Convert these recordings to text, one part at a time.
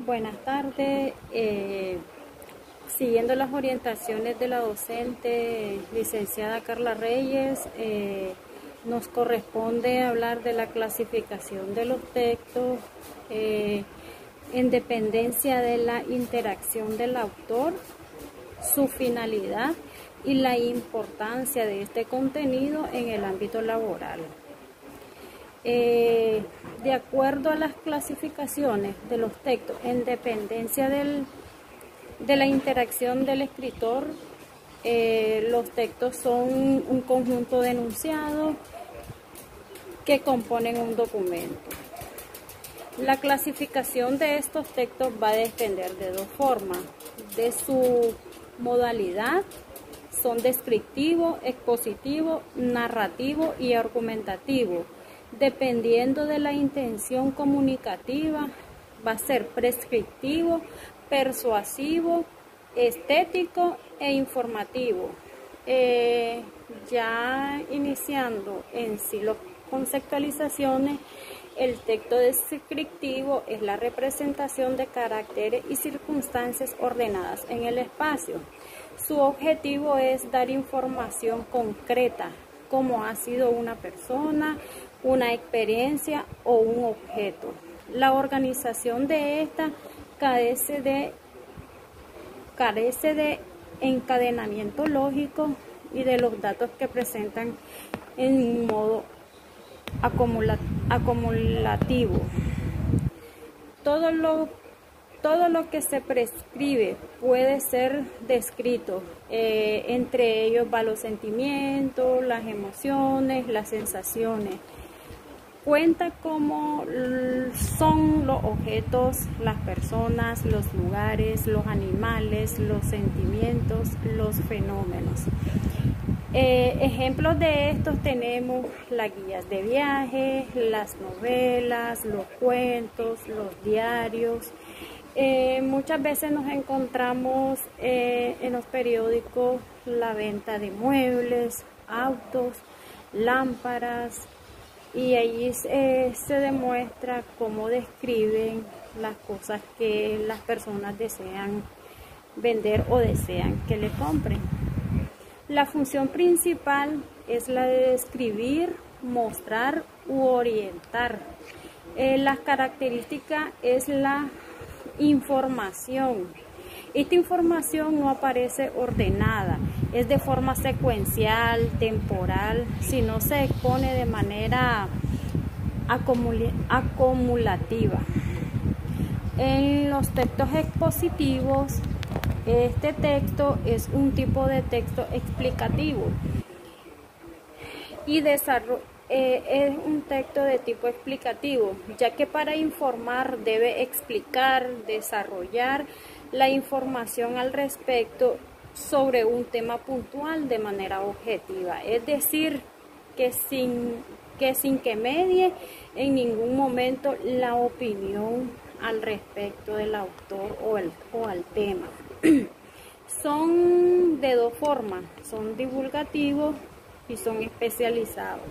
Buenas tardes. Siguiendo las orientaciones de la docente licenciada Carla Reyes, nos corresponde hablar de la clasificación de los textos en dependencia de la interacción del autor, su finalidad y la importancia de este contenido en el ámbito laboral. De acuerdo a las clasificaciones de los textos en dependencia de la interacción del escritor, los textos son un conjunto de enunciados que componen un documento. La clasificación de estos textos va a depender de dos formas: de su modalidad, son descriptivo, expositivo, narrativo y argumentativo. Dependiendo de la intención comunicativa, va a ser prescriptivo, persuasivo, estético e informativo. Ya iniciando en sí las conceptualizaciones, el texto descriptivo es la representación de caracteres y circunstancias ordenadas en el espacio. Su objetivo es dar información concreta, como ha sido una persona, una experiencia o un objeto. La organización de esta carece de encadenamiento lógico y de los datos que presentan en un modo acumulativo. Todo lo que se prescribe puede ser descrito, entre ellos van los sentimientos, las emociones, las sensaciones. Cuenta cómo son los objetos, las personas, los lugares, los animales, los sentimientos, los fenómenos. Ejemplos de estos tenemos las guías de viaje, las novelas, los cuentos, los diarios. Muchas veces nos encontramos en los periódicos la venta de muebles, autos, lámparas, y allí se demuestra cómo describen las cosas que las personas desean vender o desean que le compren. La función principal es la de describir, mostrar u orientar. Las características es la información. Esta información no aparece ordenada, es de forma secuencial, temporal, sino se expone de manera acumulativa. En los textos expositivos, este texto es un tipo de texto explicativo y es un texto de tipo explicativo, ya que para informar debe explicar, desarrollar la información al respecto sobre un tema puntual de manera objetiva, es decir, que sin que medie en ningún momento la opinión al respecto del autor o al tema. Son de dos formas, son divulgativos y son especializados.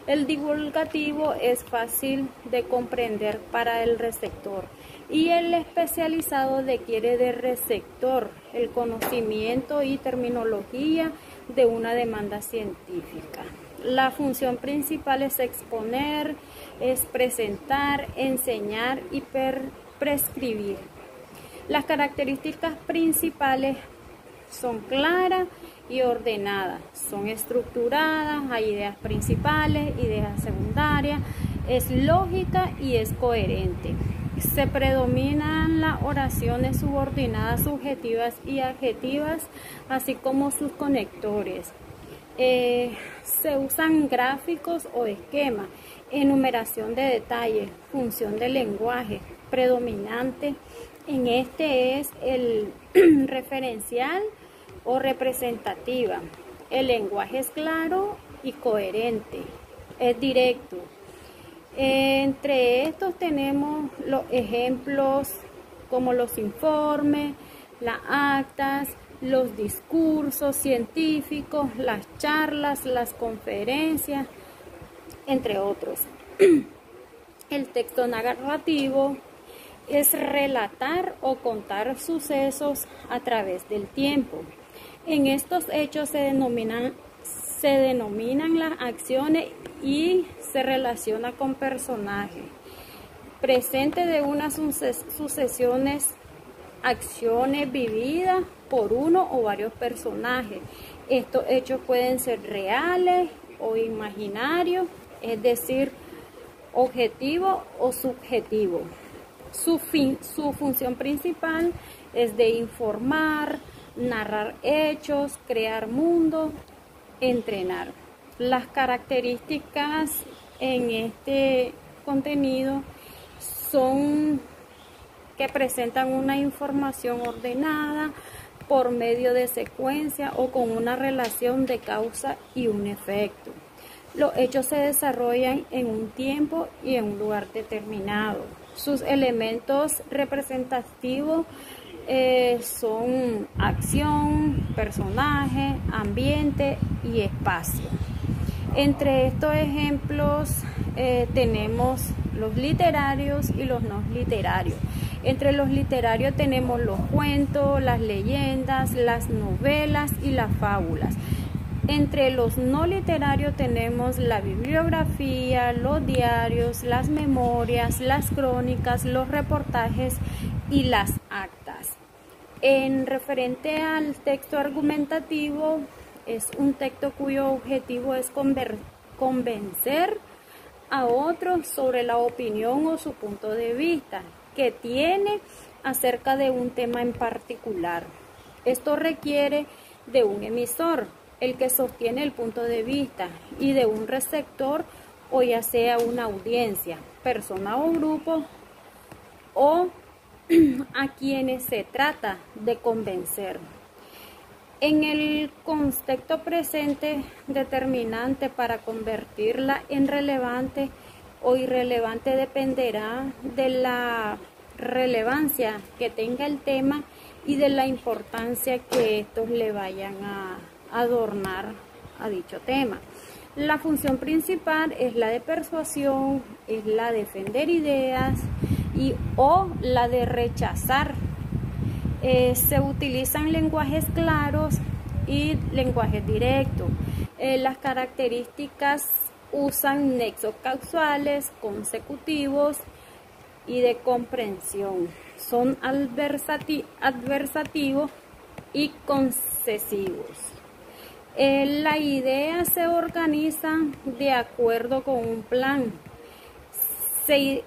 El divulgativo es fácil de comprender para el receptor y el especializado requiere del receptor el conocimiento y terminología de una demanda científica. La función principal es exponer, es presentar, enseñar y prescribir. Las características principales son claras y ordenadas, son estructuradas, hay ideas principales, ideas secundarias, es lógica y es coherente. Se predominan las oraciones subordinadas, subjetivas y adjetivas, así como sus conectores. Se usan gráficos o esquemas, enumeración de detalles, función del lenguaje predominante. En este es el referencial o representativa. El lenguaje es claro y coherente, es directo. Entre estos tenemos los ejemplos como los informes, las actas, los discursos científicos, las charlas, las conferencias, entre otros. El texto narrativo es relatar o contar sucesos a través del tiempo. En estos hechos se denominan las acciones y se relaciona con personajes presentes de unas sucesiones, acciones vividas por uno o varios personajes. Estos hechos pueden ser reales o imaginarios, es decir, objetivo o subjetivo. Su función principal es de informar, narrar hechos, crear mundos, entrenar. Las características en este contenido son que presentan una información ordenada por medio de secuencia o con una relación de causa y un efecto. Los hechos se desarrollan en un tiempo y en un lugar determinado. Sus elementos representativos son acción, personaje, ambiente y espacio. Entre estos ejemplos tenemos los literarios y los no literarios. Entre los literarios tenemos los cuentos, las leyendas, las novelas y las fábulas. Entre los no literarios tenemos la bibliografía, los diarios, las memorias, las crónicas, los reportajes y las actas. En referente al texto argumentativo, es un texto cuyo objetivo es convencer a otros sobre la opinión o su punto de vista que tiene acerca de un tema en particular. Esto requiere de un emisor, el que sostiene el punto de vista, y de un receptor, o ya sea una audiencia, persona o grupo, o a quienes se trata de convencer. En el contexto presente, determinante para convertirla en relevante o irrelevante dependerá de la relevancia que tenga el tema y de la importancia que estos le vayan a adornar a dicho tema. La función principal es la de persuasión, es la de defender ideas o la de rechazar. Se utilizan lenguajes claros y lenguajes directos. Las características usan nexos causales, consecutivos y de comprensión. Son adversativos y concesivos. La idea se organiza de acuerdo con un plan. Se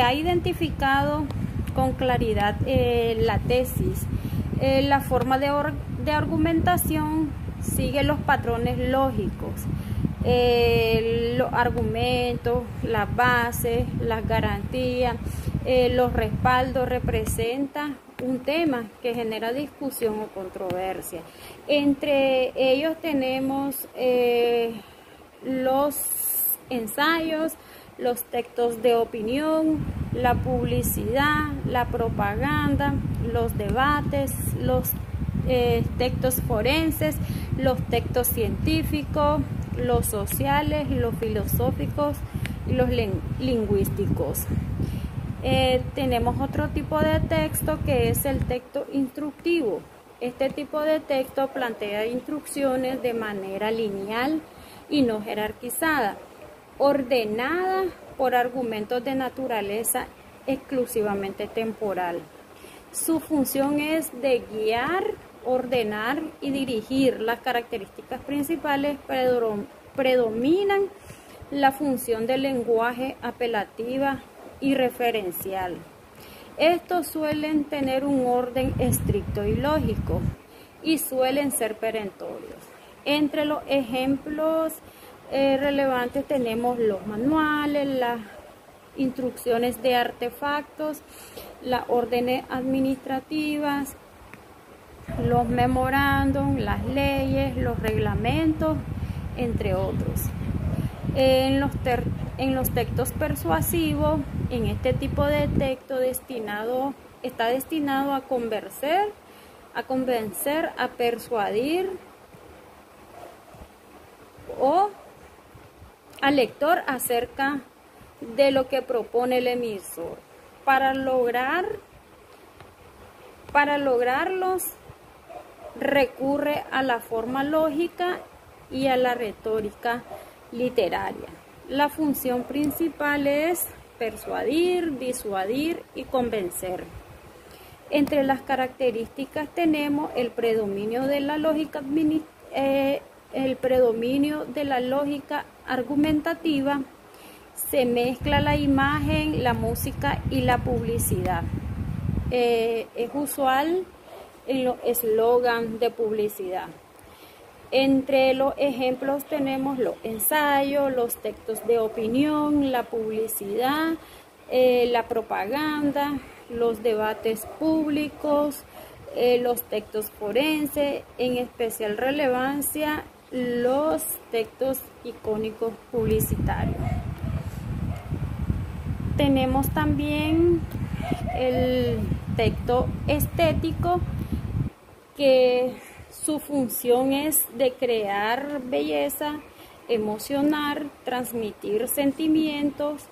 ha identificado con claridad la tesis. La forma de argumentación sigue los patrones lógicos. Los argumentos, las bases, las garantías, los respaldos representan un tema que genera discusión o controversia. Entre ellos tenemos los ensayos, los textos de opinión, la publicidad, la propaganda, los debates, los textos forenses, los textos científicos, los sociales, los filosóficos y los lingüísticos. Tenemos otro tipo de texto que es el texto instructivo. Este tipo de texto plantea instrucciones de manera lineal y no jerarquizada, ordenada por argumentos de naturaleza exclusivamente temporal. Su función es de guiar, ordenar y dirigir. Las características principales predominan la función del lenguaje apelativa y referencial. Estos suelen tener un orden estricto y lógico y suelen ser perentorios. Entre los ejemplos relevantes tenemos los manuales, las instrucciones de artefactos, las órdenes administrativas, los memorándum, las leyes, los reglamentos, entre otros. En los textos persuasivos, en este tipo de texto está destinado a convencer, a persuadir o al lector acerca de lo que propone el emisor. Para lograrlos recurre a la forma lógica y a la retórica literaria. La función principal es persuadir, disuadir y convencer. Entre las características tenemos el predominio de la lógica argumentativa. Se mezcla la imagen, la música y la publicidad. Es usual en los eslogans de publicidad. Entre los ejemplos tenemos los ensayos, los textos de opinión, la publicidad, la propaganda, los debates públicos, los textos forenses, en especial relevancia los textos icónicos publicitarios. Tenemos también el texto estético, que su función es de crear belleza, emocionar, transmitir sentimientos,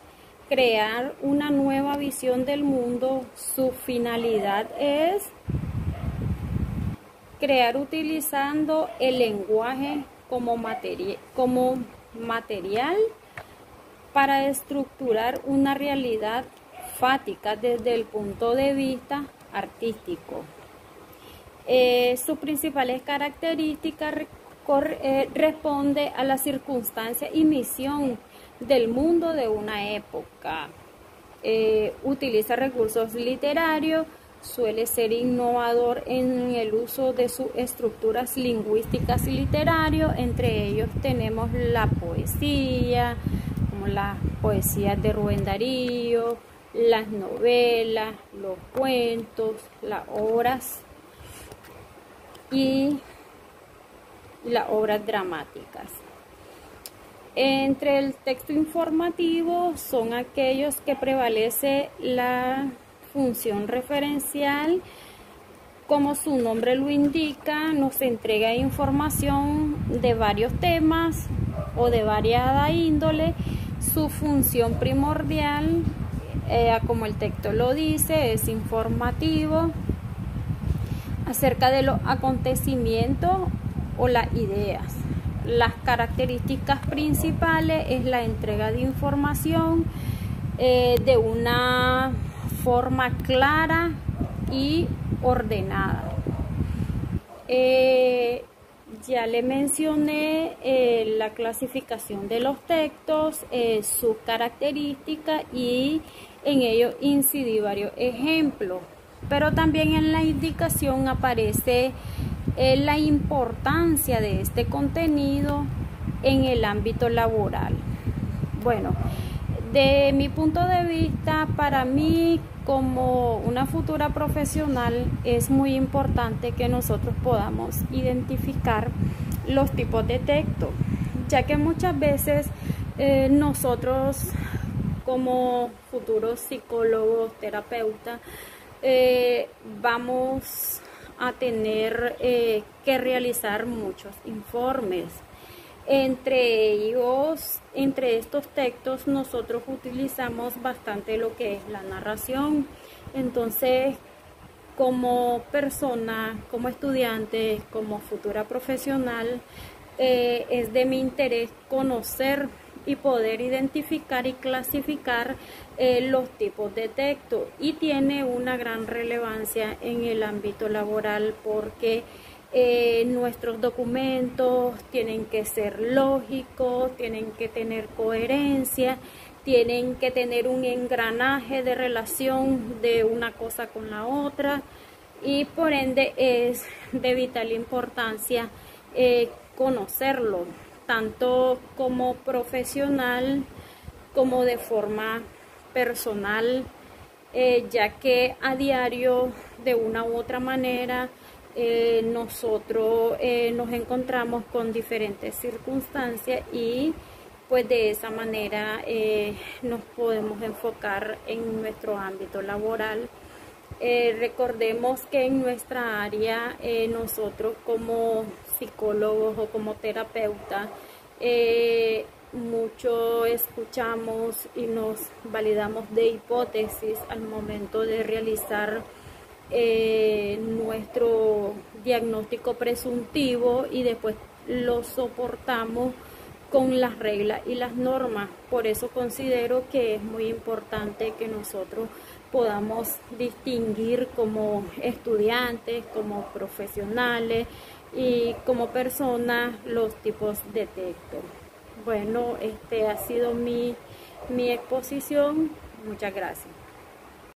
crear una nueva visión del mundo. Su finalidad es crear utilizando el lenguaje como material para estructurar una realidad fática desde el punto de vista artístico. Sus principales características responde a la circunstancia y misión del mundo de una época. Utiliza recursos literarios, suele ser innovador en el uso de sus estructuras lingüísticas y literarios. Entre ellos tenemos la poesía, como las poesías de Rubén Darío, las novelas, los cuentos, las obras y las obras dramáticas. Entre el texto informativo son aquellos que prevalece la función referencial. Como su nombre lo indica, nos entrega información de varios temas o de variada índole. Su función primordial, como el texto lo dice, es informativo acerca de los acontecimientos o las ideas. Las características principales es la entrega de información de una forma clara y ordenada. Ya le mencioné la clasificación de los textos, sus características, y en ello incidí varios ejemplos. Pero también en la indicación aparece la importancia de este contenido en el ámbito laboral. Bueno, de mi punto de vista, para mí como una futura profesional es muy importante que nosotros podamos identificar los tipos de texto, ya que muchas veces nosotros como futuros psicólogos, terapeutas, vamos a tener que realizar muchos informes. Entre estos textos nosotros utilizamos bastante lo que es la narración. Entonces, como persona, como estudiante, como futura profesional, es de mi interés conocer y poder identificar y clasificar los tipos de texto, y tiene una gran relevancia en el ámbito laboral porque nuestros documentos tienen que ser lógicos, tienen que tener coherencia, tienen que tener un engranaje de relación de una cosa con la otra, y por ende es de vital importancia conocerlo, tanto como profesional como de forma personal, ya que a diario, de una u otra manera, nosotros nos encontramos con diferentes circunstancias, y pues de esa manera nos podemos enfocar en nuestro ámbito laboral. Recordemos que en nuestra área, nosotros como psicólogos o como terapeutas, mucho escuchamos y nos validamos de hipótesis al momento de realizar nuestro diagnóstico presuntivo y después lo soportamos con las reglas y las normas. Por eso considero que es muy importante que nosotros podamos distinguir como estudiantes, como profesionales y como personas los tipos de texto. Bueno, este ha sido mi exposición. Muchas gracias.